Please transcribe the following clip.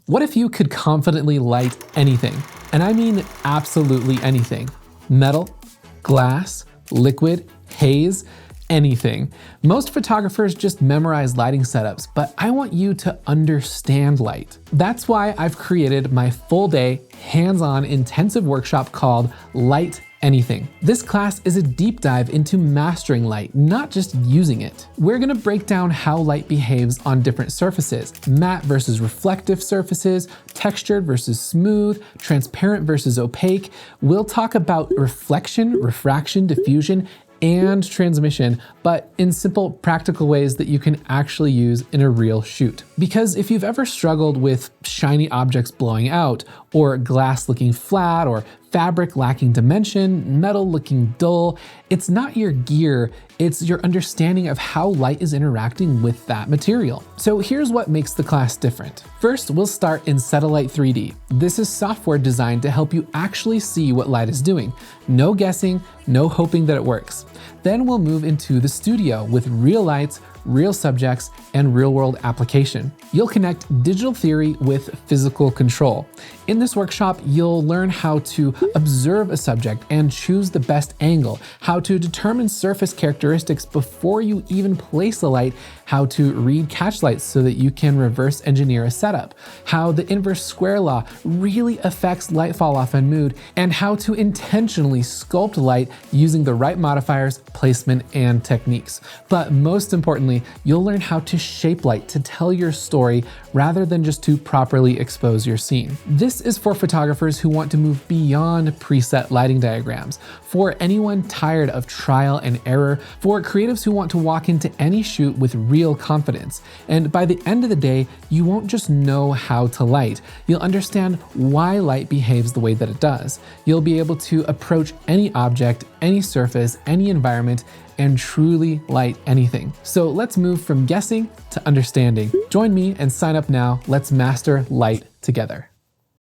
What if you could confidently light anything? And I mean absolutely anything. Metal, glass, liquid, haze, anything. Most photographers just memorize lighting setups, but I want you to understand light. That's why I've created my full-day, hands-on, intensive workshop called Light Anything. This class is a deep dive into mastering light, not just using it. We're gonna break down how light behaves on different surfaces, matte versus reflective surfaces, textured versus smooth, transparent versus opaque. We'll talk about reflection, refraction, diffusion, and transmission, but in simple, practical ways that you can actually use in a real shoot. Because if you've ever struggled with shiny objects blowing out, or glass looking flat, or fabric lacking dimension, metal looking dull, it's not your gear, it's your understanding of how light is interacting with that material. So here's what makes the class different. First, we'll start in Satellite 3D. This is software designed to help you actually see what light is doing. No guessing, no hoping that it works. Then we'll move into the studio with real lights, real subjects, and real-world application. You'll connect digital theory with physical control. In this workshop, you'll learn how to observe a subject and choose the best angle, how to determine surface characteristics before you even place a light, how to read catchlights so that you can reverse engineer a setup, how the inverse square law really affects light falloff and mood, and how to intentionally sculpt light using the right modifiers, placement, and techniques. But most importantly, you'll learn how to shape light to tell your story rather than just to properly expose your scene. This is for photographers who want to move beyond preset lighting diagrams, for anyone tired of trial and error, for creatives who want to walk into any shoot with real confidence. And by the end of the day, you won't just know how to light, you'll understand why light behaves the way that it does. You'll be able to approach any object, any surface, any environment, and truly light anything. So let's move from guessing to understanding. Join me and sign up now. Let's master light together.